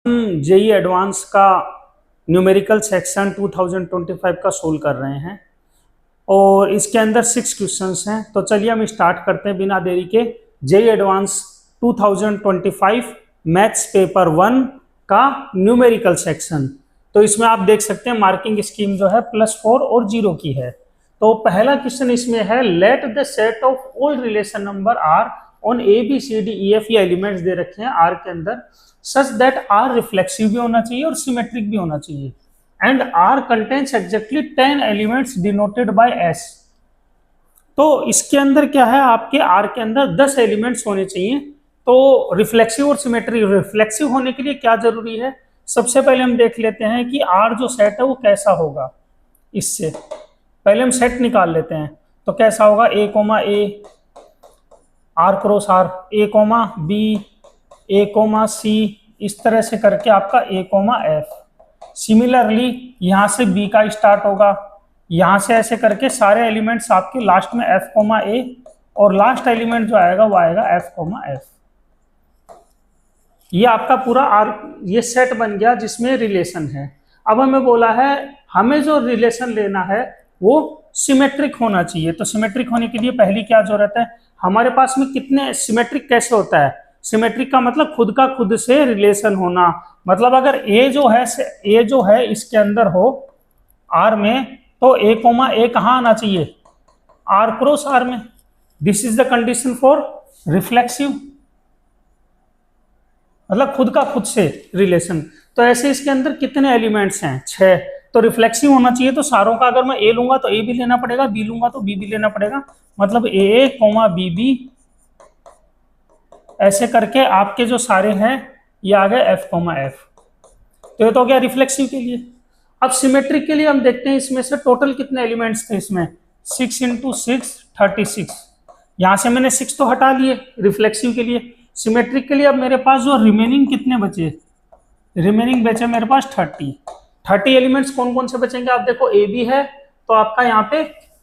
JEE advance का numerical section 2025 का solve कर रहे हैं और इसके अंदर 6 क्वेश्चंस हैं। तो चलिए हम स्टार्ट करते हैं बिना देरी के। जेई एडवांस 2025 मैथ्स पेपर 1 का न्यूमेरिकल सेक्शन। तो इसमें आप देख सकते हैं मार्किंग स्कीम जो है +4 और 0 की है। तो पहला क्वेश्चन इसमें है, let the set of all relation number are on A B C D E F, ये एलिमेंट्स दे रखे हैं आर के अंदर, सच दैट आर रिफ्लेक्सिव भी होना चाहिए और सिमेट्रिक भी होना चाहिए, and R contains exactly 10 elements denoted by S. तो इसके अंदर क्या है, आपके आर के अंदर 10 एलिमेंट्स होने चाहिए। तो रिफ्लेक्सिव और सिमेट्रिक, रिफ्लेक्सिव होने के लिए क्या जरूरी है, सबसे पहले हम देख लेते हैं कि आर जो सेट है वो कैसा होगा। इससे पहले हम सेट निकाल लेते हैं। तो कैसा होगा, A comma A, R cross R, A comma B, A comma C, इस तरह से करके आपका ए कोमा एफ। सिमिलरली यहाँ से बी का स्टार्ट होगा, यहाँ से ऐसे करके सारे एलिमेंट्स आपके लास्ट में एफ कोमा ए, और लास्ट एलिमेंट जो आएगा वो आएगा एफ कोमा एफ। ये आपका पूरा आर, ये सेट बन गया जिसमें रिलेशन है। अब हमें बोला है हमें जो रिलेशन लेना है वो सिमेट्रिक होना चाहिए। तो सिमेट्रिक होने के लिए पहली क्या जरूरत है, हमारे पास में कितने, सिमेट्रिक कैसे होता है, सिमेट्रिक का मतलब खुद का खुद से रिलेशन होना। मतलब अगर ए जो है इसके अंदर हो आर में, तो ए कोमा ए कहाँ आना चाहिए, आर क्रॉस आर में। This is the condition for reflexive, मतलब खुद का खुद से रिलेशन। तो ऐसे इसके अंदर कितने एलिमेंट्स हैं, 6। तो रिफ्लेक्सिव होना चाहिए, तो सारों का अगर मैं ए लूंगा तो ए भी लेना पड़ेगा, बी लूंगा तो बी भी लेना पड़ेगा। मतलब ए कोमा बी बी, ऐसे करके आपके जो सारे हैं ये आ गए एफ कोमा एफ। तो ये तो हो गया रिफ्लेक्सिव के लिए। अब सिमेट्रिक के लिए हम देखते हैं इसमें से टोटल कितने एलिमेंट्स थे इसमें, 6 × 6 36। यहां से मैंने 6 तो हटा लिए रिफ्लेक्सिव के लिए। सिमेट्रिक के लिए अब मेरे पास जो रिमेनिंग कितने बचे, रिमेनिंग बचे मेरे पास 30 एलिमेंट्स। कौन कौन से बचेंगे, आप देखो ए बी है तो आपका यहाँ पे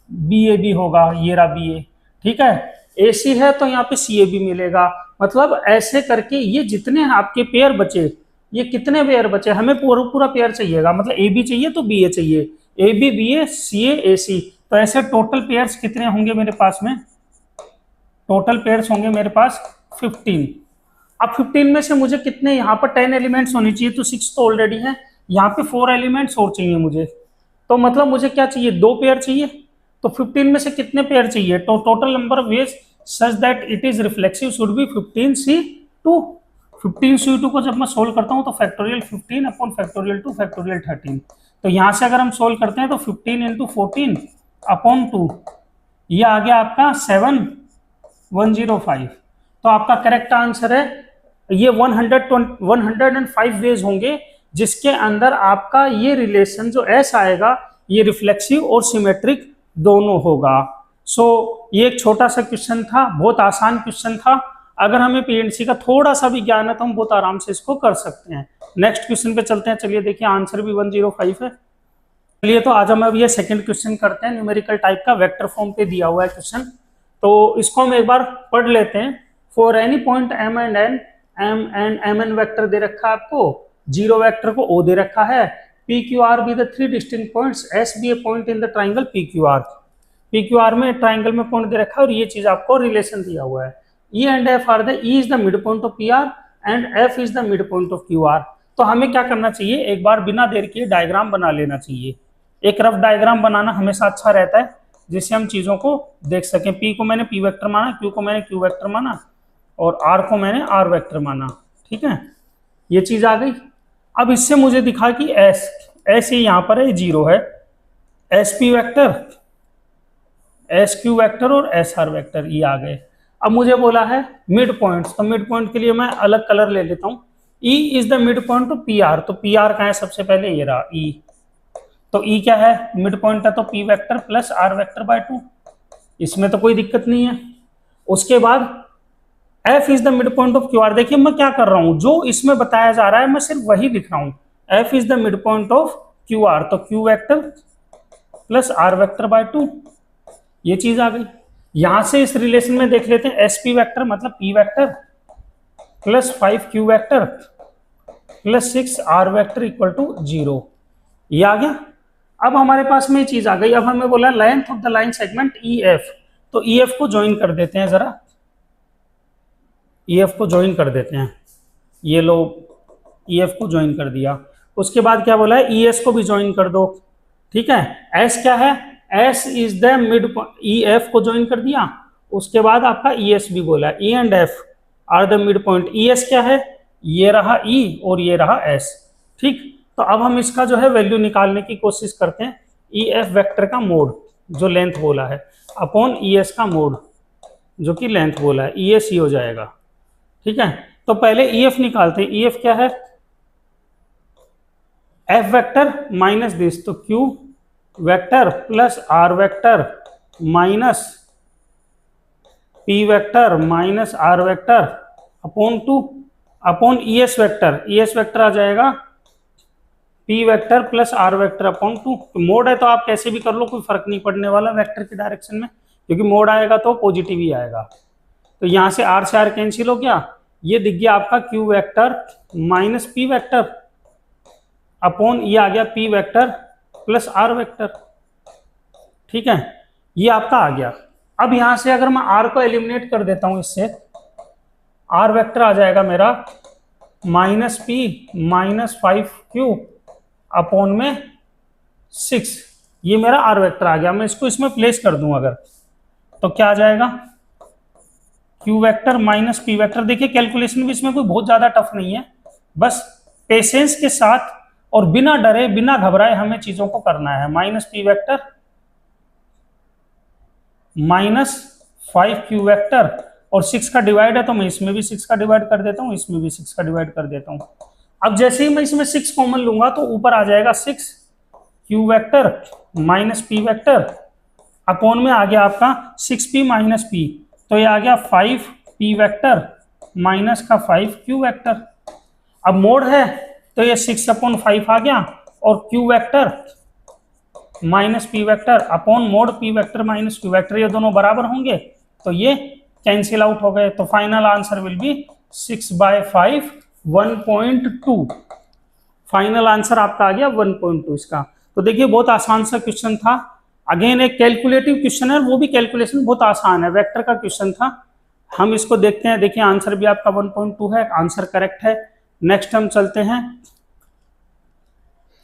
बी ए बी होगा, ये रहा बी ए, ठीक है। ए सी है तो यहाँ पे सी ए बी मिलेगा। मतलब ऐसे करके ये जितने आपके पेयर बचे, ये कितने पेयर बचे, हमें पूरा पेयर चाहिएगा। मतलब ए बी चाहिए तो बी ए चाहिए, ए बी ए सी ए सी। तो ऐसे टोटल पेयर्स कितने होंगे मेरे पास में, टोटल पेयर्स होंगे मेरे पास 15। अब 15 में से मुझे कितने, यहाँ पर 10 एलिमेंट्स होनी चाहिए, तो 6 तो ऑलरेडी है, यहाँ पे 4 एलिमेंट्स और चाहिए मुझे। तो मतलब मुझे क्या चाहिए, 2 पेयर चाहिए। तो 15 में से कितने पेयर चाहिए, तो total number of ways such that it is reflexive should be 15C2। 15C2 को जब मैं सोल्व करता हूँ तो फैक्टोरियल 15 अपॉन फैक्टोरियल 2 फैक्टोरियल 13। तो यहाँ से अगर हम सोल्व करते हैं तो 15 × 14 अपॉन 2, ये आ गया आपका 7105। तो आपका करेक्ट आंसर है ये 105 वेज होंगे जिसके अंदर आपका ये रिलेशन जो एस आएगा ये रिफ्लेक्सिव और सिमेट्रिक दोनों होगा। सो ये एक छोटा सा क्वेश्चन था, बहुत आसान क्वेश्चन था। अगर हमें पीएनसी का थोड़ा सा भी ज्ञान है तो हम बहुत आराम से इसको कर सकते हैं। नेक्स्ट क्वेश्चन पे चलते हैं। चलिए देखिए आंसर भी 105 है। चलिए तो आज हम अब ये सेकंड क्वेश्चन करते हैं, न्यूमेरिकल टाइप का, वेक्टर फॉर्म पे दिया हुआ है क्वेश्चन। तो इसको हम एक बार पढ़ लेते हैं। For any point M and N, M N vector दे रखा है आपको, 0 वेक्टर को ओ दे रखा है, P Q R be the 3 distinct points, S be a point in the triangle P Q R. P Q R में ट्राइंगल में पॉइंट दे रखा है और ये चीज आपको रिलेशन दिया हुआ है। E and F R the, E is the mid point of P R and F is the mid point of Q R. तो हमें क्या करना चाहिए, एक बार बिना देर किए डायग्राम बना लेना चाहिए। एक रफ डायग्राम बनाना हमेशा अच्छा रहता है जिससे हम चीजों को देख सकें। पी को मैंने पी वेक्टर माना, क्यू को मैंने क्यू वेक्टर माना और आर को मैंने आर वेक्टर माना, ठीक है। ये चीज आ गई। अब इससे मुझे दिखा कि एस ये यहाँ पर है, 0 है, S P vector, S Q vector और एस आर वेक्टर, ये आ गए। अब मुझे बोला है मिड पॉइंट, तो मिड पॉइंट के लिए मैं अलग कलर ले लेता हूँ। E is the mid point of P R. तो पी आर का है सबसे पहले, ये रहा ई। तो ई क्या है, मिड पॉइंट है, तो P vector plus R vector by 2, इसमें तो कोई दिक्कत नहीं है। उसके बाद F is the mid point of Q R. देखिए मैं क्या कर रहा हूं, जो इसमें बताया जा रहा है मैं सिर्फ वही लिख रहा हूं। F is the mid point of Q R, तो Q vector plus R vector by 2, ये चीज आ गई। यहां से इस रिलेशन में देख लेते हैं, एस पी वेक्टर मतलब P vector plus 5 Q vector plus 6 R vector equal to 0। ये आ गया। अब हमारे पास में ये चीज आ गई। अब हमें बोला length of the line segment E F, तो ई एफ को ज्वाइन कर देते हैं जरा, ई एफ को ज्वाइन कर देते हैं। ये लो ई एफ को ज्वाइन कर दिया। उसके बाद क्या बोला है, ई एस को भी ज्वाइन कर दो। ठीक है, एस क्या है, S is the mid, E F को ज्वाइन कर दिया। उसके बाद आपका ई एस भी बोला है, E and F R the mid point. E S क्या है, ये रहा ई और ये रहा एस। ठीक, तो अब हम इसका जो है वैल्यू निकालने की कोशिश करते हैं। ई एफ वेक्टर का मोड जो लेंथ बोला है अपॉन ई एस का मोड जो कि लेंथ बोला है, ई एस ही हो जाएगा। ठीक है, तो पहले ई एफ निकालते हैं। ई एफ क्या है, एफ वेक्टर माइनस दिस, तो Q vector plus R vector minus P vector minus R vector upon 2 upon E S vector. E S vector आ जाएगा P vector plus R vector upon 2। Mod है तो आप कैसे भी कर लो, कोई फर्क नहीं पड़ने वाला वेक्टर की डायरेक्शन में, क्योंकि मोड आएगा तो पॉजिटिव ही आएगा। तो यहाँ से आर कैंसिल हो गया, ये दिख गया आपका Q vector minus P vector upon ये आ गया P vector plus R vector. ठीक है, ये आपका आ गया। अब यहां से अगर मैं आर को एलिमिनेट कर देता हूं इससे, आर वेक्टर आ जाएगा मेरा minus P minus 5q upon में 6। ये मेरा आर वेक्टर आ गया। मैं इसको इसमें प्लेस कर दूं अगर, तो क्या आ जाएगा, Q vector minus P vector. देखिए कैलकुलेशन भी इसमें कोई बहुत ज्यादा टफ नहीं है, बस पेशेंस के साथ और बिना डरे बिना घबराए हमें चीजों को करना है। Minus P vector minus 5q vector और 6 का डिवाइड है तो मैं इसमें भी 6 का डिवाइड कर देता हूं, इसमें भी 6 का डिवाइड कर देता हूं। अब जैसे ही मैं इसमें 6 कॉमन लूंगा तो ऊपर आ जाएगा 6q vector minus P vector upon में आ गया आपका 6p माइनस p, तो ये आ गया 5p वेक्टर माइनस का 5q वेक्टर। अब मोड है तो ये 6 अपॉन 5 आ गया और q vector minus P vector upon mod P vector minus Q vector, ये दोनों बराबर होंगे तो ये कैंसिल आउट हो गए। तो final answer will be 6/5 1.2। Final answer आपका आ गया 1.2 इसका। तो देखिए बहुत आसान सा क्वेश्चन था। अगेन एक कैलकुलेटिव क्वेश्चन है, वो भी कैलकुलेशन बहुत आसान है, वेक्टर का क्वेश्चन था। हम इसको देखते हैं। देखिए आंसर भी आपका 1.2 है, आंसर करेक्ट है। नेक्स्ट हम चलते हैं।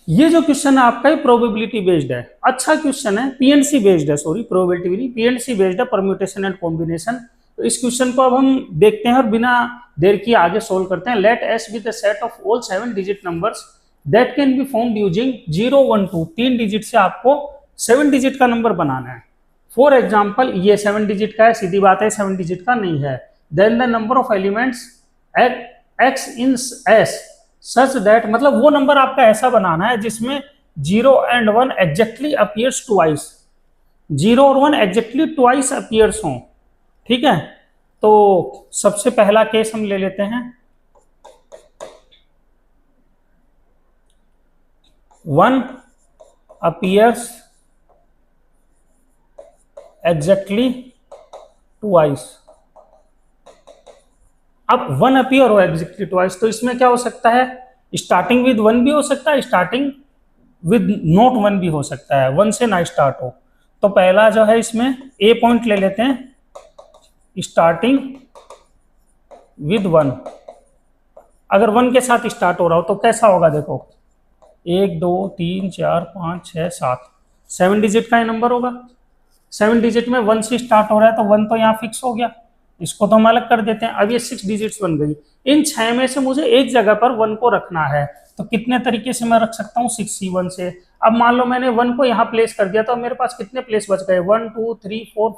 ये जो क्वेश्चन है आपका प्रोबेबिलिटी बेस्ड है, अच्छा क्वेश्चन है, पीएनसी बेस्ड है, सॉरी प्रोबेबिलिटी नहीं, पीएनसी बेस्ड है, परम्यूटेशन एंड कॉम्बिनेशन। तो इस क्वेश्चन को अब हम देखते हैं और बिना देर की आगे सोल्व करते हैं। Let S be the set of all 7 digit numbers that can be found using 0 1 2। 3 digit से आपको 7 डिजिट का नंबर बनाना है। फॉर एग्जाम्पल ये 7 डिजिट का है, सीधी बात है 7 डिजिट का नहीं है। Then the number of elements X in S such that, मतलब वो नंबर आपका ऐसा बनाना है जिसमें 0 and 1 एग्जैक्टली अपीयर्स ट्वाइस, 0 और 1 एग्जैक्टली ट्वाइस अपीयर्स हों। ठीक है, तो सबसे पहला केस हम ले लेते हैं। 1 अपीयर्स एग्जैक्टली ट्वाइस। अब 1 अपीयर हो एग्जैक्टली ट्वाइस, तो इसमें क्या हो सकता है, स्टार्टिंग विद 1 भी हो सकता है, स्टार्टिंग विद नॉट 1 भी हो सकता है, 1 से ना स्टार्ट हो। तो पहला जो है इसमें ए पॉइंट ले लेते हैं, स्टार्टिंग विद 1। अगर 1 के साथ स्टार्ट हो रहा हो तो कैसा होगा, देखो 1 2 3 4 5 6 7, 7 डिजिट का ये नंबर होगा। 7 डिजिट में 1 से स्टार्ट हो रहा है तो 1 तो यहाँ फिक्स हो गया, इसको तो हम अलग कर देते हैं। अब ये 6 डिजिट्स बन गई। इन 6 में से मुझे एक जगह पर 1 को रखना है, तो कितने तरीके से मैं रख सकता हूँ, 6C1 से। अब मान लो मैंने 1 को यहाँ प्लेस कर दिया तो मेरे पास कितने प्लेस बच गए, 1 2 3 4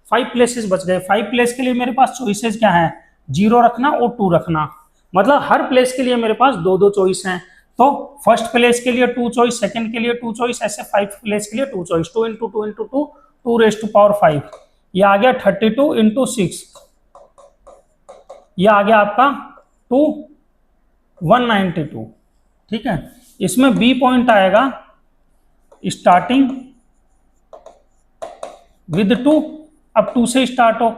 5 प्लेसेस बच गए। 5 प्लेस के लिए मेरे पास चॉइसेस क्या है, 0 रखना और 2 रखना, मतलब हर प्लेस के लिए मेरे पास 2 चॉइस हैं। तो फर्स्ट प्लेस के लिए 2 चॉइस, सेकंड के लिए 2 चॉइस, ऐसे 5 प्लेस के लिए 2 चॉइस। 2 × 2 × 2 2 raised to power 5, ये आ गया 32 × 6, ये आ गया आपका 192। ठीक है, इसमें बी पॉइंट आएगा स्टार्टिंग विद 2। अब 2 से स्टार्ट हो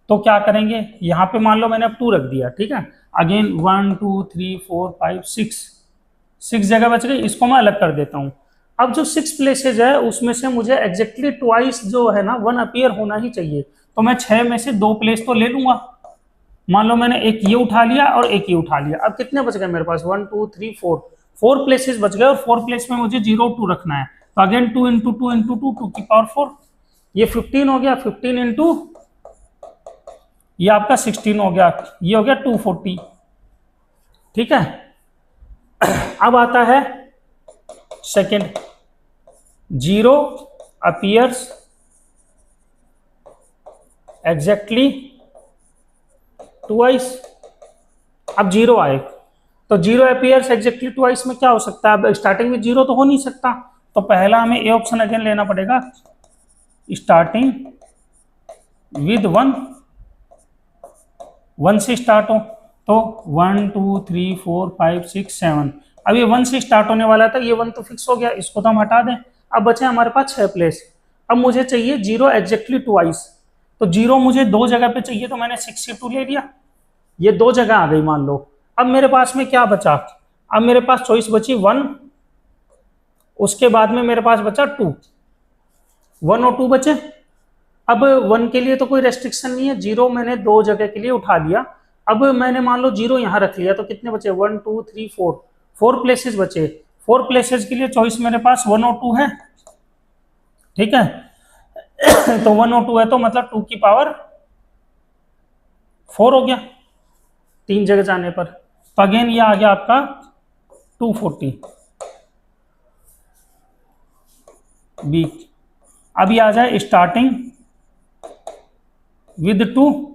तो क्या करेंगे, यहाँ पे मान लो मैंने अब 2 रख दिया, ठीक है। अगेन 1 2 3 4 5 6 जगह बच गई, इसको मैं अलग कर देता हूँ। अब जो 6 प्लेसेज है उसमें से मुझे एग्जैक्टली ट्वाइस जो है ना 1 अपीयर होना ही चाहिए, तो मैं 6 में से 2 प्लेस तो ले लूंगा। मान लो मैंने एक ये उठा लिया और एक ये उठा लिया, अब कितने बच गए मेरे पास, 1 2 3 4 प्लेसेस बच गए, और 4 प्लेस में मुझे 0 2 रखना है, तो अगेन 2 इंटू 2 इंटू 2 2 की पावर 4, ये 15 हो गया, 15 इंटू ये आपका 16 हो गया, ये हो गया 240, ठीक है। अब आता है सेकंड, 0 अपीयर्स एग्जैक्टली ट्वाइस। अब 0 आए, तो 0 अपीयर्स एग्जैक्टली ट्वाइस में क्या हो सकता है, अब स्टार्टिंग में 0 तो हो नहीं सकता, तो पहला हमें ए ऑप्शन अगेन लेना पड़ेगा, स्टार्टिंग विद 1, 1 से स्टार्ट हो, तो 1 2 3 4 5 6 7, अब ये 1 से स्टार्ट होने वाला था, ये 1 तो फिक्स हो गया, इसको तो हम हटा दें। अब बचे हमारे पास 6 प्लेस, अब मुझे चाहिए 0 एग्जैक्टली ट्वाइस, तो 0 मुझे 2 जगह पे चाहिए, तो मैंने 62 ले लिया, ये 2 जगह आ गई मान लो। अब मेरे पास में क्या बचा, अब मेरे पास चॉइस बची 1, उसके बाद में मेरे पास बचा 2, 1 और 2 बचे। अब 1 के लिए तो कोई रेस्ट्रिक्शन नहीं है, 0 मैंने 2 जगह के लिए उठा लिया, अब मैंने मान लो 0 यहाँ रख लिया, तो कितने बचे, 1 2 3 4 प्लेसेस बचे, 4 प्लेसेस के लिए चॉइस मेरे पास 1 और 2 है, ठीक है। तो 1 और 2 है, तो मतलब 2 की पावर 4 हो गया 3 जगह जाने पर, तो अगेन ये आ गया आपका 240 बी। अभी आ जाए स्टार्टिंग विद 2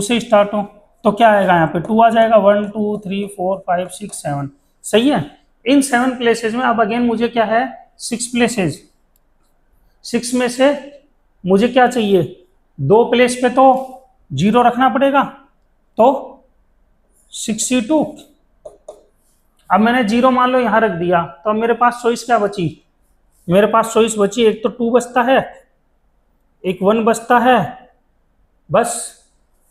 से स्टार्ट हो, तो क्या आएगा यहाँ पे 2 आ जाएगा, 1 2 3 4 5 6 7, सही है। इन 7 प्लेसेज में अब अगेन मुझे क्या है, 6 प्लेसेज, 6 में से मुझे क्या चाहिए, 2 प्लेस पे तो 0 रखना पड़ेगा, तो 62, अब मैंने 0 मान लो यहां रख दिया, तो अब मेरे पास चॉइस क्या बची, मेरे पास चॉइस बची, एक तो 2 बचता है, एक 1 बचता है, बस,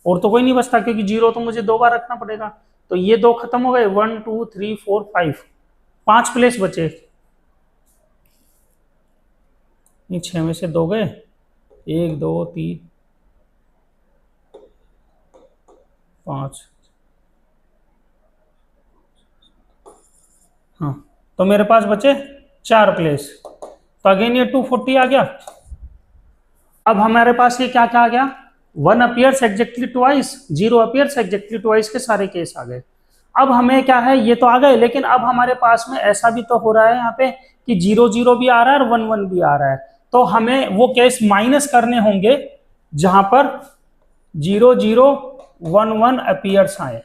और तो कोई नहीं बचता, क्योंकि 0 तो मुझे 2 बार रखना पड़ेगा, तो ये 2 खत्म हो गए, 1 2 3 4 5 प्लेस बचे, 6 में से 2 गए, 1 2 3 5, हाँ, तो मेरे पास बचे 4 प्लेस, तो अगेन ये 240 आ गया। अब हमारे पास ये क्या क्या आ गया, 1 appears exactly twice, 0 appears exactly twice के सारे केस आ गए। अब हमें क्या है, ये तो आ गए, लेकिन अब हमारे पास में ऐसा भी तो हो रहा है यहाँ पे कि 0 0 भी आ रहा है और 1 1 भी आ रहा है, तो हमें वो केस माइनस करने होंगे जहां पर 0 0 1 1 अपीयर्स आए,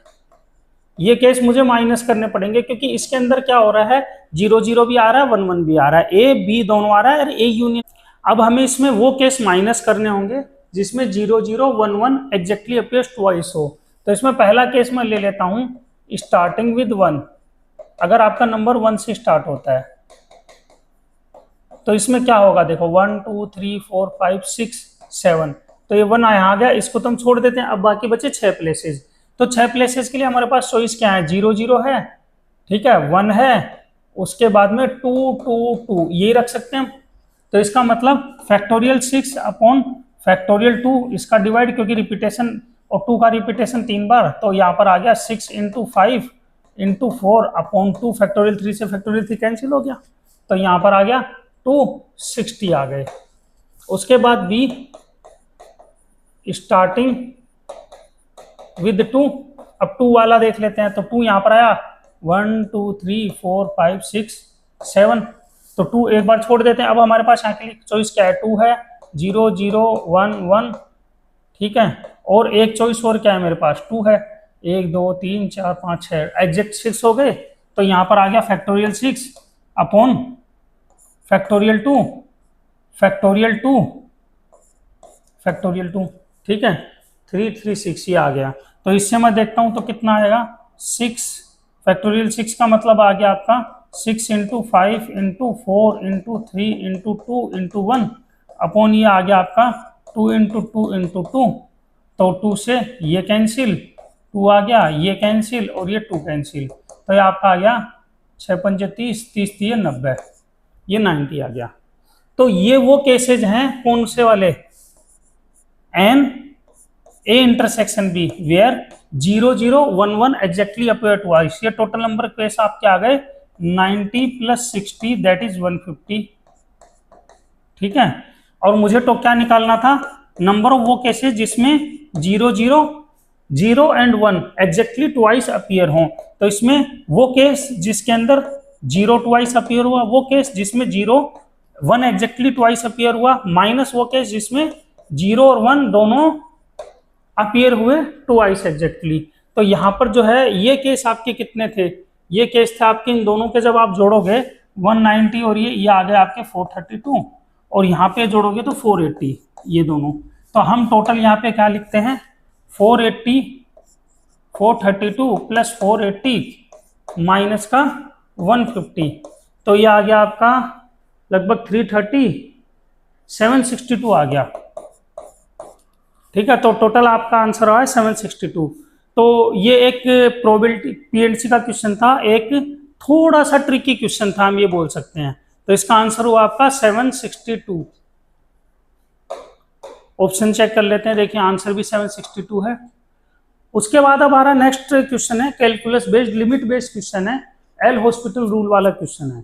ये केस मुझे माइनस करने पड़ेंगे, क्योंकि इसके अंदर क्या हो रहा है, 0 0 भी आ रहा है, 1 1 भी आ रहा है, ए बी दोनों आ रहा है और ए यूनियन। अब हमें इसमें वो केस माइनस करने होंगे जिसमें 0 0 1 1 एग्जैक्टली अपीयर्स ट्वाइस हो, तो इसमें पहला केस मैं ले लेता हूं स्टार्टिंग विद 1, अगर आपका नंबर 1 से स्टार्ट होता है, तो इसमें क्या होगा, देखो 1 2 3 4 5 6 7, तो ये 1 यहाँ आ गया, इसको तो हम छोड़ देते हैं, अब बाकी बचे 6 प्लेसेस, तो 6 प्लेसेस के लिए हमारे पास चॉइस क्या है, 0 0 है, ठीक है, 1 है, उसके बाद में 2 2 2 ये रख सकते हैं हम, तो इसका मतलब फैक्टोरियल 6 अपॉन फैक्टोरियल 2, इसका डिवाइड, क्योंकि रिपीटेशन और 2 का रिपीटेशन 3 बार, तो यहाँ पर आ गया 6 इंटू 5 इंटू 4 अपॉन 2, फैक्टोरियल 3 से फैक्टोरियल 3 कैंसिल हो गया, तो यहाँ पर आ गया 260 आ गए। उसके बाद बी स्टार्टिंग विद 2, अब 2 वाला देख लेते हैं, तो 2 यहाँ पर आया, 1 2 3 4 5 6 7, तो 2 एक बार छोड़ देते हैं। अब हमारे पास यहाँ के लिए चॉइस क्या है, 2 है, 0 0 1 1, ठीक है, और एक चॉइस और क्या है मेरे पास, 2 है, 1 2 3 4 5 6, एग्जैक्ट 6 हो गए, तो यहाँ पर आ गया factorial 6 upon factorial 2 factorial 2 factorial 2, ठीक है, 336 ये आ गया, तो इससे मैं देखता हूं तो कितना आएगा, 6 फैक्टोरियल 6 का मतलब आ गया आपका 6 into 5 into 4 into 3 into 2 into 1 upon ये आ गया आपका 2 इंटू टू इंटू टू, तो 2 से ये कैंसिल, 2 आ गया, ये कैंसिल और ये 2 कैंसिल, तो ये आपका आ गया 6 पंजे 30, 30 30 90, ये 90 आ गया। तो ये वो केसेज हैं कौन से वाले, n A intersection B where 0 0 1 1 exactly appear twice. ये टोटल नंबर केस आपके आ गए 90 प्लस 60 दैट इज 150। ठीक है, और मुझे तो क्या निकालना था, नंबर ऑफ वो केसेस जिसमें 0 0 0 एंड 1 एग्जैक्टली ट्वाइस अपीयर हो। तो इसमें वो केस जिसके अंदर 0 ट्वाइस अपीयर हुआ, वो केस जिसमें 0 1 एग्जैक्टली ट्वाइस अपीयर हुआ, माइनस वो केस जिसमें 0 और 1 दोनों अपीयर हुए ट्वाइस एग्जैक्टली। तो यहाँ पर जो है ये केस आपके कितने थे, ये केस थे आपके इन दोनों के, जब आप जोड़ोगे 190 और ये आ गए आपके 432, और यहाँ पे जोड़ोगे तो 480, ये दोनों। तो हम टोटल यहाँ पे क्या लिखते हैं, 480 432 प्लस 480 माइनस का 150, तो ये आ गया आपका लगभग 330 762 आ गया। ठीक है, तो टोटल आपका आंसर आया 762। तो ये एक प्रोबेबिलिटी पीएनसी का क्वेश्चन था, एक थोड़ा सा ट्रिकी क्वेश्चन था हम ये बोल सकते हैं। तो इसका आंसर हुआ आपका 762। ऑप्शन चेक कर लेते हैं, देखिए आंसर भी 762 है। उसके बाद अब आ रहा नेक्स्ट क्वेश्चन है calculus based limit based question है, एल हॉस्पिटल रूल वाला क्वेश्चन है।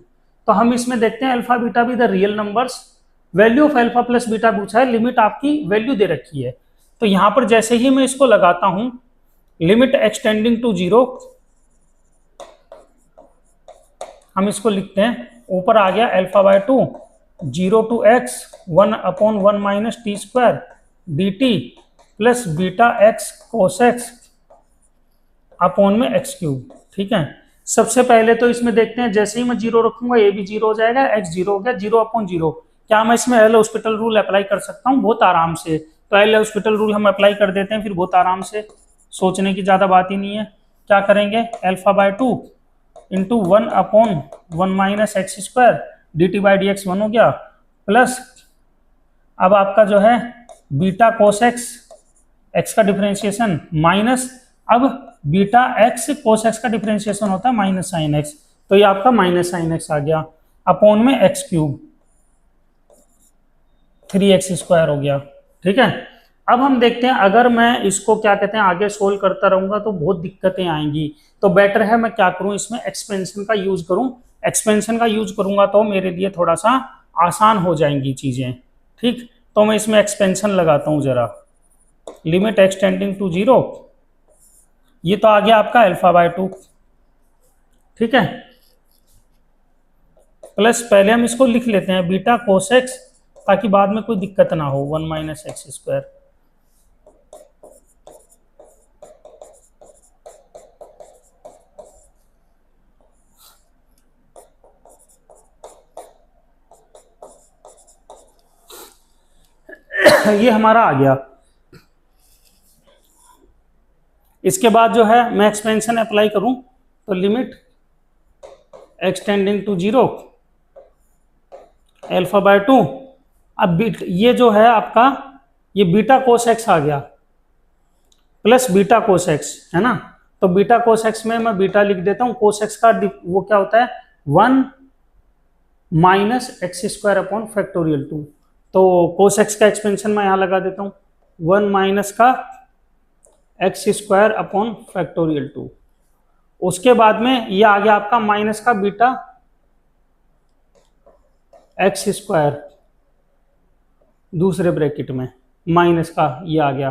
तो हम इसमें देखते हैं अल्फा बीटा भी the real numbers, value of alpha plus beta पूछा है, लिमिट आपकी वैल्यू दे रखी है। तो यहां पर जैसे ही मैं इसको लगाता हूं, लिमिट एक्सटेंडिंग टू 0, हम इसको लिखते हैं, ऊपर आ गया alpha by 2 0 to X 1 upon 1 minus T square D T plus beta X cos X upon में एक्स क्यूब। ठीक है, सबसे पहले तो इसमें देखते हैं, जैसे ही मैं 0 रखूंगा ये भी 0 हो जाएगा, एक्स 0 हो गया, 0 अपॉन 0। क्या मैं इसमें एल हॉस्पिटल रूल अप्लाई कर सकता हूँ? बहुत आराम से। तो एल हॉस्पिटल रूल हम अप्लाई कर देते हैं, फिर बहुत आराम से, सोचने की ज़्यादा बात ही नहीं है। क्या करेंगे, alpha by 2 into 1 upon 1 minus x square D T by D x 1 हो गया, प्लस अब आपका जो है बीटा कोस एक्स, एक्स का डिफरेंशिएशन, माइनस अब बीटा एक्स कोस एक्स का डिफरेंशिएशन होता है माइनस साइन एक्स, तो ये आपका माइनस साइन एक्स आ गया, अपॉन में एक्स क्यूब 3x स्क्वायर हो गया। ठीक है, अब हम देखते हैं, अगर मैं इसको क्या कहते हैं आगे सोल्व करता रहूंगा तो बहुत दिक्कतें आएंगी। तो बेटर है मैं क्या करूं, इसमें एक्सपेंशन का यूज करूं। एक्सपेंशन का यूज करूंगा तो मेरे लिए थोड़ा सा आसान हो जाएंगी चीजें। ठीक, तो मैं इसमें एक्सपेंशन लगाता हूं जरा, लिमिट एक्सटेंडिंग टू 0, ये तो आ गया आपका अल्फा बाय 2। ठीक है, प्लस पहले हम इसको लिख लेते हैं बीटा कोस एक्स, ताकि बाद में कोई दिक्कत ना हो, 1 माइनस एक्स स्क्वायर। ये हमारा आ गया। इसके बाद जो है मैं एक्सपेंशन अप्लाई करूं, तो limit extending to 0 alpha by 2, अब ये जो है आपका ये बीटा कोस एक्स आ गया, प्लस बीटा कोस एक्स है ना। तो बीटा कोस एक्स में मैं बीटा लिख देता हूं, कोस एक्स का वो क्या होता है 1 minus x square upon factorial 2। तो कोस एक्स का एक्सपेंशन मैं यहां लगा देता हूं, 1 माइनस का एक्स स्क्वायर अपॉन फैक्टोरियल 2। उसके बाद में ये आ गया आपका माइनस का बीटा एक्स स्क्वायर, दूसरे ब्रैकेट में माइनस का ये आ गया।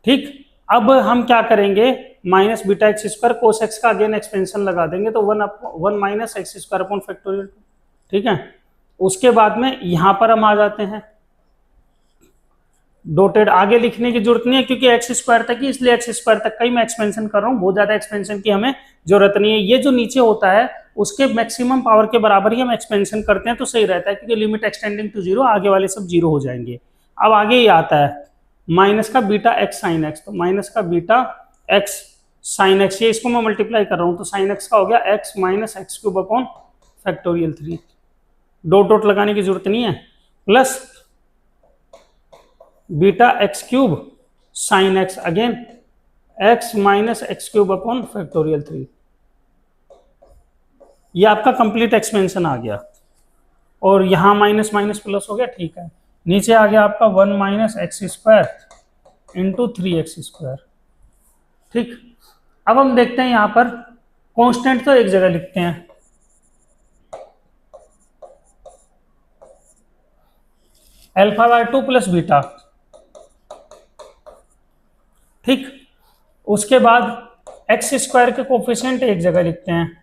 ठीक, अब हम क्या करेंगे, minus beta x square cos x का अगेन एक्सपेंशन लगा देंगे, तो 1 minus x square upon factorial 2। ठीक है, उसके बाद में यहां पर हम आ जाते हैं, डॉटेड आगे लिखने की जरूरत नहीं है क्योंकि एक्स स्क्वायर तक ही, इसलिए एक्स स्क्वायर तक का ही मैं एक्सपेंशन कर रहा हूँ, बहुत ज्यादा एक्सपेंशन की हमें जरूरत नहीं है। ये जो नीचे होता है उसके मैक्सिमम पावर के बराबर ही हम एक्सपेंशन करते हैं तो सही रहता है, क्योंकि लिमिट एक्सटेंडिंग टू 0, आगे वाले सब 0 हो जाएंगे। अब आगे ये आता है माइनस का बीटा एक्स साइन एक्स, तो माइनस का बीटा एक्स साइन एक्स, ये इसको मैं मल्टीप्लाई कर रहा हूँ, तो साइन एक्स का हो गया x minus x cube upon factorial 3, dot dot लगाने की जरूरत नहीं है, plus beta x cube sine x, again x minus x cube upon factorial 3। ये आपका कंप्लीट एक्सपेंशन आ गया, और यहां माइनस माइनस प्लस हो गया, ठीक है। नीचे आ गया आपका 1 minus x square into 3x²। ठीक, अब हम देखते हैं यहां पर कांस्टेंट तो एक जगह लिखते हैं, अल्फा बाय 2 प्लस बीटा। ठीक, उसके बाद एक्स स्क्वायर के कोफिशिएंट एक जगह लिखते हैं,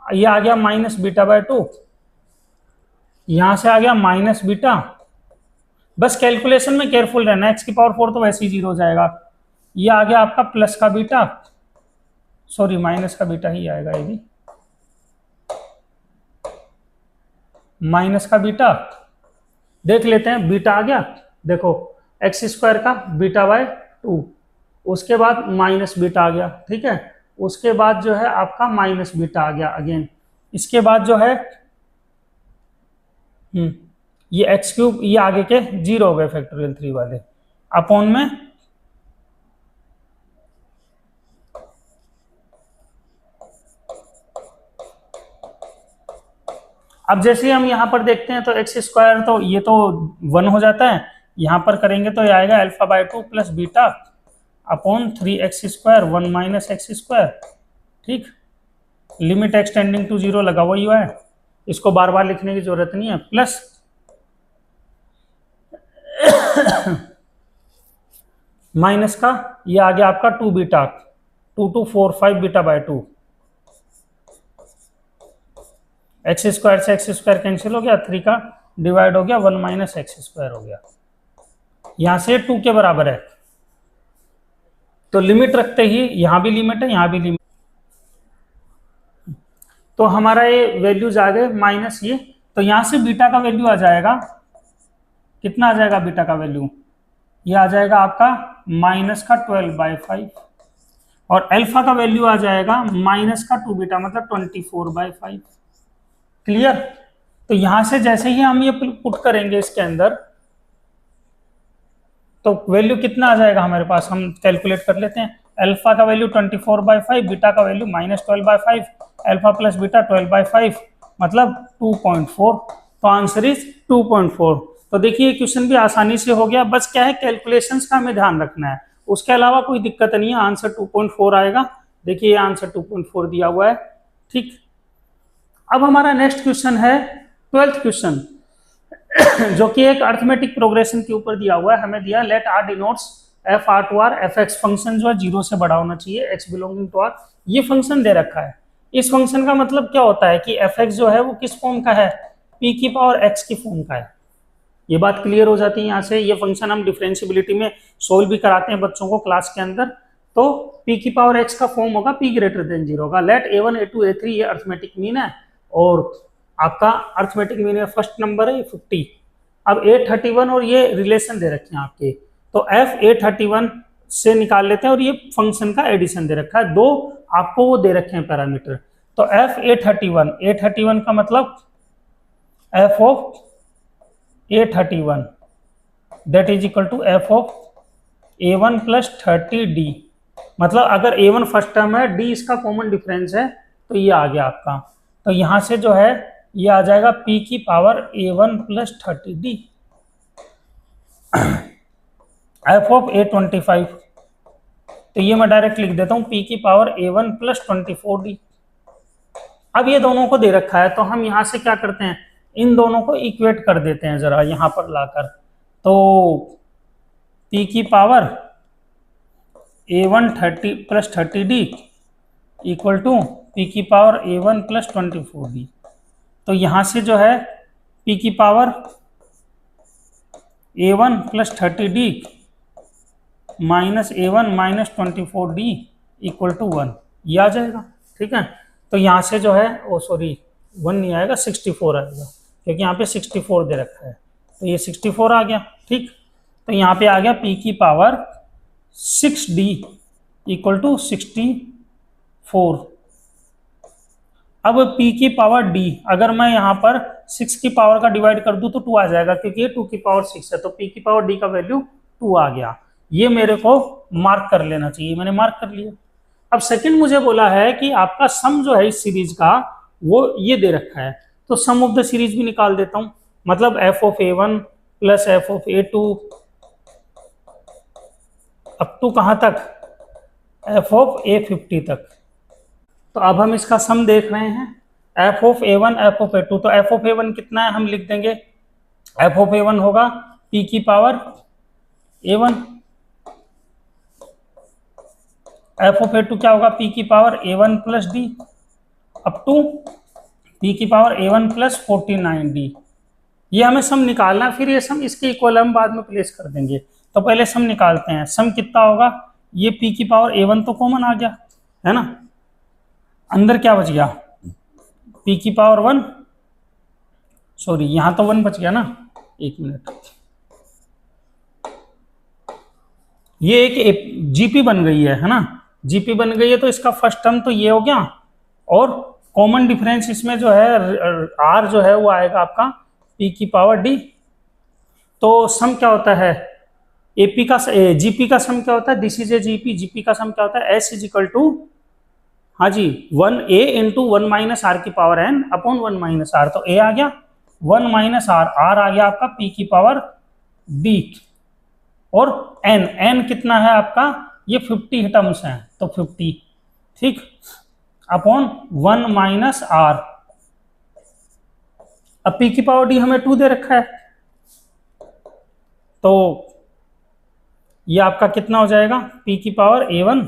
ये आ गया माइनस बीटा बाय 2, यहां से आ गया माइनस बीटा। बस कैलकुलेशन में केयरफुल रहना, एक्स की पावर 4 तो वैसे ही 0 हो जाएगा। ये आ गया आपका प्लस का बीटा, सॉरी माइनस का बीटा ही आएगा, ये भी माइनस का बीटा। देख लेते हैं, बीटा आ गया, देखो एक्स स्क्वायर का बीटा बाय 2, उसके बाद माइनस बीटा आ गया, ठीक है। उसके बाद जो है आपका माइनस बीटा आ गया अगेन। इसके बाद जो है ये एक्स क्यूब, ये आगे के 0 हो गए फैक्टोरियल 3 वाले, अपॉन में अब जैसे ही हम यहाँ पर देखते हैं तो एक्स स्क्वायर तो ये तो 1 हो जाता है, यहाँ पर करेंगे तो ये आएगा alpha by 2 plus beta upon 3x² 1 minus x²। ठीक, लिमिट एक्सटेंडिंग टू 0 लगा हुआ ही है, इसको बार बार लिखने की जरूरत नहीं है, प्लस माइनस का ये आ गया आपका 2 beta, 2 2 4 5 beta by 2, x square से एक्स स्क्वायर कैंसिल हो गया, 3 का डिवाइड हो गया, 1 माइनस x² हो गया, यहां से 2 के बराबर है। तो लिमिट रखते ही यहां भी लिमिट है, यहां भी लिमिट, तो हमारा ये वैल्यूज आ गए माइनस ये, तो यहां से बीटा का वैल्यू आ जाएगा, कितना आ जाएगा बीटा का वैल्यू, ये आ जाएगा आपका माइनस का 12/5, और अल्फा का वैल्यू आ जाएगा माइनस का 2 बीटा मतलब 24/5। क्लियर, तो यहां से जैसे ही हम ये पुट करेंगे इसके अंदर, तो वैल्यू कितना आ जाएगा हमारे पास, हम कैलकुलेट कर लेते हैं। अल्फा का वैल्यू 24/5, बीटा का वैल्यू -12/5, अल्फा प्लस बीटा 12/5 मतलब 2.4, तो आंसर इज 2.4। तो देखिए क्वेश्चन भी आसानी से हो गया, बस क्या है कैलकुलेशंस का हमें ध्यान रखना है, उसके अलावा कोई दिक्कत नहीं है, आंसर 2.4 आएगा। देखिए ये आंसर 2.4 दिया हुआ है। ठीक, अब हमारा नेक्स्ट क्वेश्चन है 12th क्वेश्चन, जो कि एक अर्थमेटिक प्रोग्रेशन के ऊपर दिया हुआ है। हमें दिया let R denotes F R to R, F X function जो है 0 से बड़ा होना चाहिए, एक्स बिलोंगिंग टू आर, ये फंक्शन दे रखा है। इस फंक्शन का मतलब क्या होता है कि एफ एक्स जो है वो किस फॉर्म का है, पी की पावर एक्स की फॉर्म का है। ये बात क्लियर हो जाती है यहाँ से। ये फंक्शन हम डिफरेंशियबिलिटी में सोल्व भी कराते हैं बच्चों को क्लास के अंदर, तो पी की पावर एक्स का फॉर्म होगा पी ग्रेटर देन 0 का। लेट a1 a2 a3 ये अर्थमेटिक मीन है, और आपका अर्थमेटिक मीन है फर्स्ट नंबर है 50। अब A31 और ये रिलेशन दे रखे हैं आपके, तो f A31 से निकाल लेते हैं, और ये फंक्शन का एडिशन दे रखा है, दो आपको वो दे रखे हैं पैरामीटर। तो f A31 का मतलब f of A31 that is equal to f of A1 plus 30D, मतलब अगर A1 फर्स्ट टर्म है, D इसका कॉमन डिफरेंस है, तो ये आ गया आपका। तो यहां से जो है ये आ जाएगा P की power A1 plus 30D f of A25, तो ये मैं डायरेक्ट लिख देता हूं P की पावर A1 प्लस 24D। अब ये दोनों को दे रखा है, तो हम यहां से क्या करते हैं, इन दोनों को इक्वेट कर देते हैं जरा यहां पर लाकर। तो P की power A1 30 plus 30D equal to P की पावर A1 प्लस 24D। तो यहां से जो है P की power A1 plus 30D minus A1 minus 24D equal to 1, ये आ जाएगा। ठीक है, तो यहाँ से जो है ओ सॉरी 1 नहीं आएगा, 64 आएगा, क्योंकि यहाँ पे 64 दे रखा है, तो ये 64 आ गया। ठीक, तो यहाँ पे आ गया P की पावर 6D इक्वल टू 64। अब P की पावर D, अगर मैं यहाँ पर 6 की पावर का डिवाइड कर दूं तो 2 आ जाएगा, क्योंकि ये 2 की पावर 6 है, तो P की पावर D का वैल्यू 2 आ गया। ये मेरे को मार्क कर लेना चाहिए, मैंने मार्क कर लिया। अब सेकंड मुझे बोला है कि आपका सम जो है इस सीरीज का वो ये दे रखा है, तो सम ऑफ द सीरीज भी निकाल देता हूं। मतलब F of A1 plus F of A2 up to कहां तक, एफ ऑफ A50 तक। तो अब हम इसका सम देख रहे हैं, F of A1 F of A2। तो एफ ऑफ A1 कितना है, हम लिख देंगे एफ ऑफ A1 होगा p की power A1, F of A2 क्या होगा, p की power A1 plus D up to p की पावर A1 प्लस 49d। ये हमें सम निकालना है, फिर ये सम इसके इक्वल हम बाद में प्लेस कर देंगे। तो पहले सम निकालते हैं। सम कितना होगा, ये p की पावर A1 तो कॉमन आ गया है ना, अंदर क्या बच गया, p की पावर 1, सॉरी यहां तो 1 बच गया ना, एक मिनट, ये एक जीपी बन गई है ना, जीपी बन गई है। तो इसका फर्स्ट टर्म तो ये हो गया, और कॉमन डिफरेंस इसमें जो है r जो है वो आएगा आपका p की पावर d। तो सम क्या होता है, एपी का जीपी का सम क्या होता है, this is a GP, GP का सम क्या होता है, s इज इक्वल टू, हाँ जी 1a इंटू 1 माइनस आर की power n upon 1 minus R. तो a आ गया 1 माइनस आर, आर आ गया आपका p की पावर d, और n कितना है आपका, ये 50 टर्म्स हैं तो 50, ठीक, अपॉन 1 माइनस आर। अब p की पावर d हमें 2 दे रखा है, तो ये आपका कितना हो जाएगा, p की पावर A1,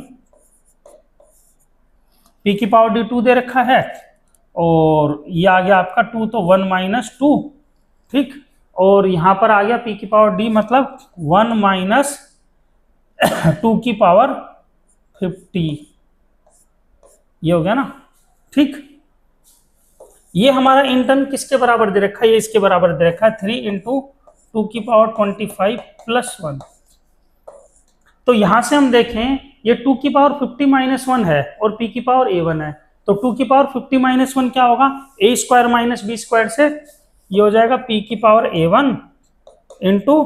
p की पावर d 2 दे रखा है, और ये आ गया आपका 2, तो 1 माइनस 2, ठीक, और यहां पर आ गया p की पावर d मतलब 1 माइनस 2 की पावर 50, ये हो गया ना, ठीक। ये हमारा इंटर्न किसके बराबर दे रखा है, ये इसके बराबर दे रखा है 3 इंटू 2 की पावर 25 प्लस 1। तो यहां से हम देखें, ये 2 की पावर 50 माइनस 1 है और p की पावर A1 है, तो 2 की पावर 50 माइनस 1 क्या होगा, a square minus b square से, ये हो जाएगा p की पावर A1 इंटू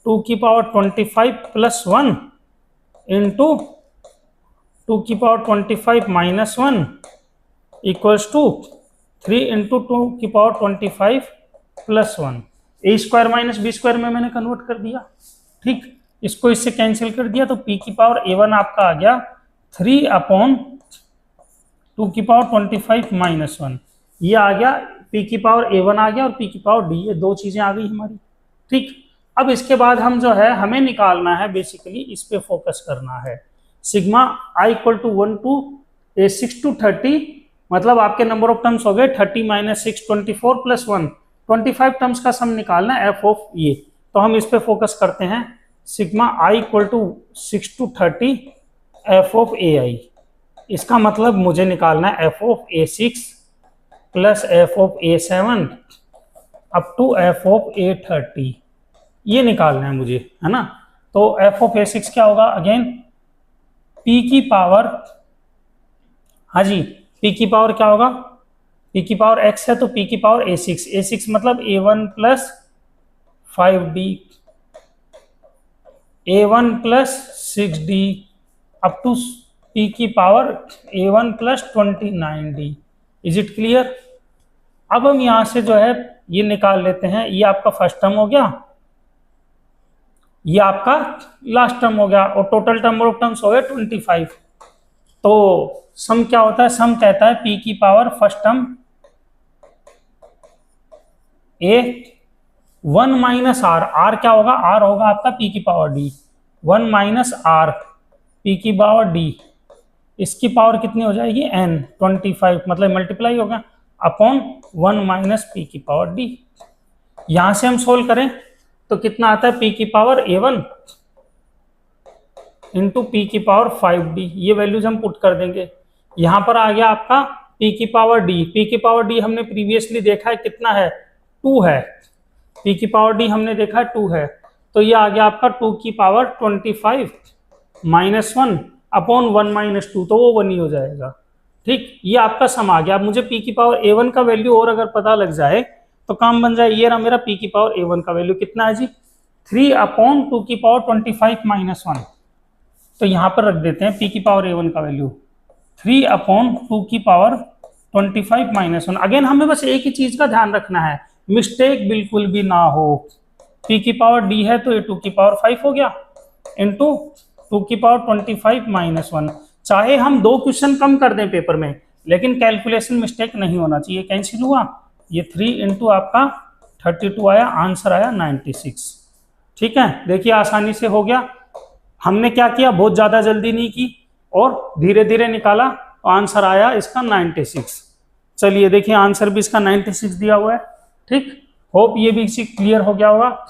2 की पावर 25 प्लस 1 इंटू 2 की power 25 minus 1 equals to 3 into 2 की power 25 plus 1। A square minus B square में मैंने कन्वर्ट कर दिया, ठीक, इसको इससे कैंसिल कर दिया, तो p की पावर A1 आपका आ गया 3 अपॉन 2 की पावर 25 माइनस 1। ये आ गया p की पावर A1 आ गया, और p की पावर d, ये दो चीजें आ गई हमारी, ठीक। अब इसके बाद हम जो है हमें निकालना है, बेसिकली इस पे फोकस करना है, sigma i equal to 1 to 6 to 30, मतलब आपके नंबर ऑफ टर्म्स हो गए 30 माइनस 6 24 प्लस 1, 25 टर्म्स का सम निकालना है एफ ऑफ ये। तो हम इस पे फोकस करते हैं, sigma i equal to 6 to 30 F of AI। इसका मतलब मुझे निकालना है F of A6 plus F of A7 up to F of A30, ये निकालना है मुझे, है ना। तो एफ ऑफ A6 क्या होगा, अगेन p की पावर, हाँ जी p की पावर क्या होगा, p की पावर x है, तो p की पावर A6, A6 मतलब A1 plus 5d, A1 plus 6d up to p की power A1 plus 29d। Is it clear. अब हम यहां से जो है ये निकाल लेते हैं, ये आपका फर्स्ट टर्म हो गया, ये आपका लास्ट टर्म हो गया, और टोटल नंबर ऑफ टर्म्स हो गए 25। तो सम क्या होता है, सम कहता है p की power first term a 1 minus R, R क्या होगा, आर होगा आपका p की power d, 1 minus R p की पावर d, इसकी पावर कितनी हो जाएगी n 25, मतलब मल्टीप्लाई होगा अपॉन 1 माइनस p की पावर d। यहां से हम सोल्व करें तो कितना आता है, p की पावर A1 इंटू p की पावर 5d, ये वैल्यूज हम पुट कर देंगे। यहां पर आ गया आपका p की पावर d, p की पावर d हमने प्रीवियसली देखा है कितना है, 2 है, p की पावर d हमने देखा है 2 है, तो ये आ गया आपका 2 की पावर 25 माइनस 1 अपॉन 1 माइनस 2, तो वो 1 ही हो जाएगा, ठीक। ये आपका सम आ गया। अब मुझे p की पावर A1 का वैल्यू और अगर पता लग जाए तो काम बन जाए, ये रहा मेरा p की पावर A1 का वैल्यू कितना है जी, 3/2^25 - 1। तो यहाँ पर रख देते हैं p की पावर a1 का वैल्यू 3/2^25 - 1। अगेन हमें बस एक ही चीज का ध्यान रखना है, मिस्टेक बिल्कुल भी ना हो। p की पावर d है तो ये 2 की पावर 5 हो गया इंटू 2^25 - 1। चाहे हम 2 क्वेश्चन कम कर दें पेपर में, लेकिन कैलकुलेशन मिस्टेक नहीं होना चाहिए। कैंसिल हुआ, ये 3 इंटू आपका 32 आया, आंसर आया 96। ठीक है, देखिए आसानी से हो गया। हमने क्या किया, बहुत ज्यादा जल्दी नहीं की और धीरे धीरे निकाला, तो आंसर आया इसका 96। चलिए देखिए आंसर भी इसका 96 दिया हुआ है। ठीक, होप ये भी क्लियर हो गया होगा।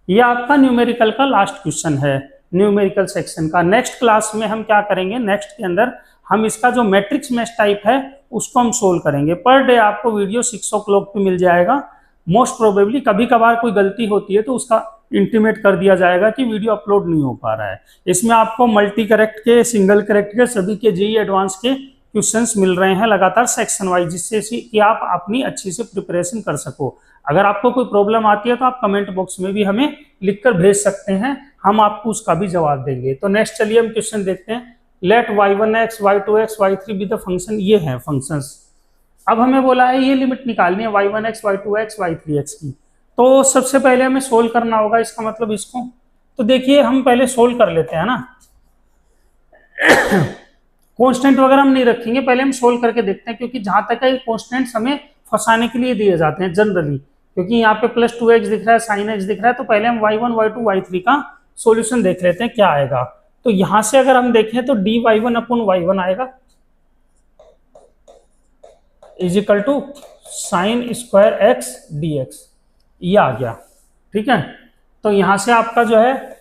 ये आपका न्यूमेरिकल का लास्ट क्वेश्चन है, न्यूमेरिकल सेक्शन का। नेक्स्ट क्लास में हम क्या करेंगे, नेक्स्ट के अंदर हम इसका जो मैट्रिक्स मैच टाइप है उसको हम सोल्व करेंगे। पर डे आपको वीडियो 6 o'clock पे मिल जाएगा। मोस्ट प्रोबेबली कभी कभार कोई गलती होती है तो उसका इंटीमेट कर दिया जाएगा कि वीडियो अपलोड नहीं हो पा रहा है। इसमें आपको मल्टी करेक्ट के, सिंगल करेक्ट के, सभी के जेईई एडवांस के क्वेश्चंस मिल रहे हैं लगातार सेक्शन वाइज, जिससे कि आप अपनी अच्छी से प्रिपरेशन कर सको। अगर आपको कोई प्रॉब्लम आती है तो आप कमेंट बॉक्स में भी हमें लिखकर भेज सकते हैं, हम आपको उसका भी जवाब देंगे। तो नेक्स्ट चलिए हम क्वेश्चन देखते हैं। Let y1x, y2x, y3 be the function. ये है फंक्शंस। अब हमें बोला है ये लिमिट निकालनी है y1x, y2x, y3x की। तो सबसे पहले हमें सोल्व करना होगा, इसका मतलब इसको। तो देखिए हम पहले सोल्व कर लेते हैं ना। कांस्टेंट वगैरह हम नहीं रखेंगे, पहले हम सोल्व करके देखते हैं, क्योंकि जहां तक है कांस्टेंट्स हमें फंसाने के लिए दिए जाते हैं जनरली। क्योंकि यहाँ पे +2x दिख रहा है, sin x दिख रहा है, तो पहले हम y1, y2, y3 का सॉल्यूशन देख लेते हैं क्या आएगा। तो यहां से अगर हम देखें तो dy1/y1 आएगा equal to sin square x dx, ये आ गया। ठीक है, तो यहां से आपका जो है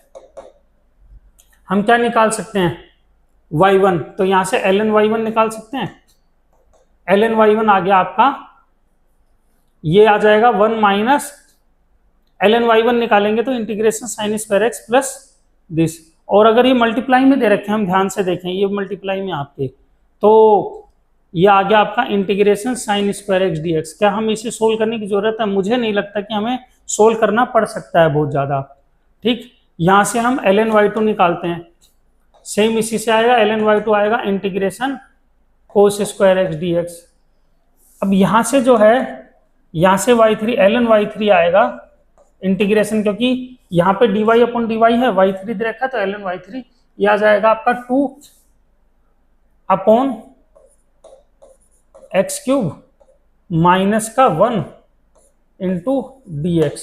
हम क्या निकाल सकते हैं, y1, तो यहां से ln y1 निकाल सकते हैं। ln y1 आ गया आपका, ये आ जाएगा 1 माइनस ln y1 निकालेंगे तो integration sin square x plus this. और अगर ये मल्टीप्लाई में दे रखे हैं, हम ध्यान से देखें, ये मल्टीप्लाई में आपके, तो ये आ गया आपका integration sin square x dx। क्या हम इसे सोल्व करने की जरूरत है? मुझे नहीं लगता कि हमें सोल्व करना पड़ सकता है बहुत ज्यादा। ठीक, यहां से हम ln y2 निकालते हैं, सेम इसी से आएगा, ln y2 आएगा integration cos square x dx। अब यहां से जो है, यहां से y3 ln y3 आएगा इंटीग्रेशन, क्योंकि यहाँ पे dy/dy है, y3 दे रखा है, तो ln y3 ये आ जाएगा आपका 2/x³ माइनस का 1 इंटू dx।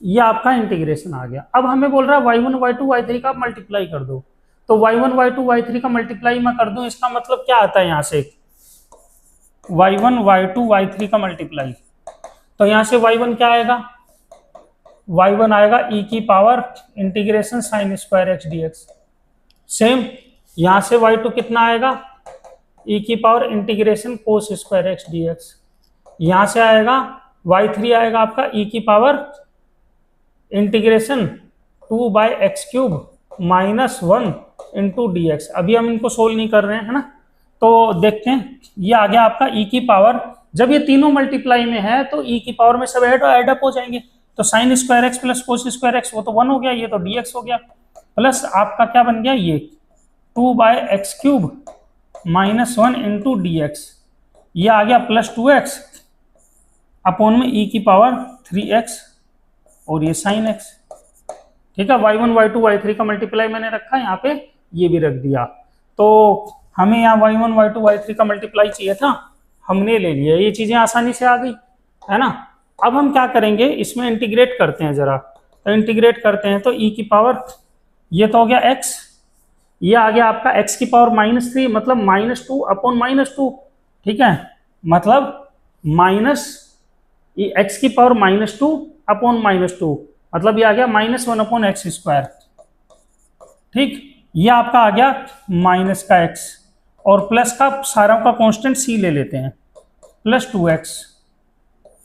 ये आपका इंटीग्रेशन आ गया। अब हमें बोल रहा है y1, y2, y3 का मल्टीप्लाई कर दो। तो y1, y2, y3 का मल्टीप्लाई मैं कर दूं, इसका मतलब क्या आता है, यहाँ से y1, y2, y3 का मल्टीप्लाई। तो यहां से y1 क्या आएगा, y1 आएगा e की power integration sin square x dx। Same यहां से y2 कितना आएगा, e की power integration cos square x dx। यहां से आएगा y3 आएगा आपका e की power integration 2/x³ minus 1 into dx। अभी हम इनको सोल्व नहीं कर रहे हैं, है ना। तो देखते हैं, ये आ गया आपका e की पावर, जब ये तीनों मल्टीप्लाई में है तो e की पावर में सब ऐड अप हो जाएंगे। तो sin square x plus cos square x, वो तो 1 हो गया, ये तो dx हो गया, प्लस आपका क्या बन गया, ये 2/x³ माइनस 1 इंटू dx। ये आ गया प्लस 2x अपॉन में e की पावर 3x और ये sin x। ठीक है, y1, y2, y3 का मल्टीप्लाई मैंने रखा है यहाँ पे, ये भी रख दिया। तो हमें यहाँ y1, y2, y3 का मल्टीप्लाई चाहिए था, हमने ले लिया। ये चीजें आसानी से आ गई, है ना। अब हम क्या करेंगे, इसमें इंटीग्रेट करते हैं जरा। तो इंटीग्रेट करते हैं तो e की पावर, ये तो हो गया x, ये आ गया आपका x की पावर -3, मतलब -2 अपॉन -2। ठीक है, मतलब माइनस x की पावर -2 अपॉन -2, मतलब ये आ गया -1 अपॉन x²। ठीक, ये आपका आ गया माइनस का x, और प्लस का सारा का कांस्टेंट c ले लेते हैं, प्लस 2x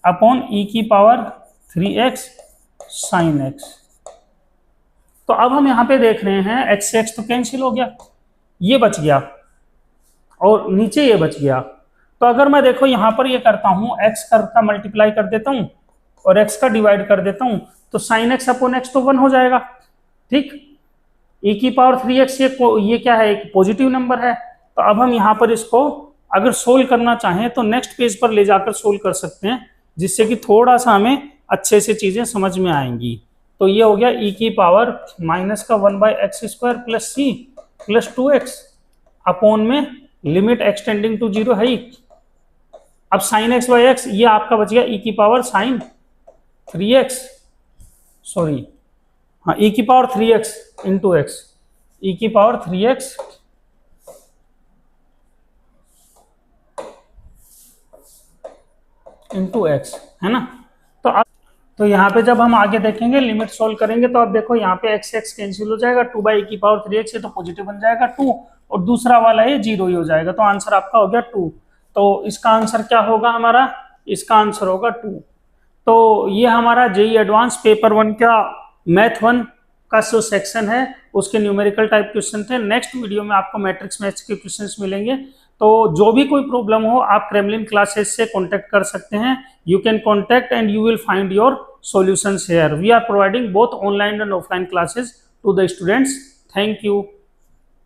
अपॉन e की पावर 3x sin x। तो अब हम यहाँ पे देख रहे हैं x से x तो कैंसिल हो गया, ये बच गया और नीचे ये बच गया। तो अगर मैं देखो यहाँ पर ये करता हूँ, x का मल्टीप्लाई कर देता हूँ और x का डिवाइड कर देता हूँ, तो साइन एक्स अपॉन एक्स तो 1 हो जाएगा, ठीक। e की पावर 3x ये क्या है, एक पॉजिटिव नंबर है। तो अब हम यहाँ पर इसको अगर सोल्व करना चाहें तो नेक्स्ट पेज पर ले जाकर सोल्व कर सकते हैं, जिससे कि थोड़ा सा हमें अच्छे से चीजें समझ में आएंगी। तो ये हो गया e की पावर माइनस का 1/x² plus C plus 2x upon में लिमिट एक्सटेंडिंग टू 0 है ही। अब साइन एक्स बाई एक्स ये आपका बच गया e की पावर साइन 3x, सॉरी हाँ e की power 3x into x, e की पावर 3x इंटू एक्स, है ना। तो अब तो यहाँ पे जब हम आगे देखेंगे लिमिट सोल्व करेंगे तो अब देखो यहाँ पे एक्स एक्स कैंसिल हो जाएगा, 2/e की पावर 3x, ये तो पॉजिटिव बन जाएगा 2, और दूसरा वाला ये 0 ही हो जाएगा। तो आंसर आपका हो गया 2। तो इसका आंसर क्या होगा हमारा, इसका आंसर होगा 2। तो ये हमारा जेई एडवांस पेपर 1 का मैथ 1 का जो सेक्शन है उसके न्यूमेरिकल टाइप क्वेश्चन थे। नेक्स्ट वीडियो में आपको मैट्रिक्स मैथ्स के क्वेश्चंस मिलेंगे। तो जो भी कोई प्रॉब्लम हो आप क्रेमलिन क्लासेस से कांटेक्ट कर सकते हैं। You can contact and you will find your solutions here. We are providing both online and offline classes to the students. Thank you.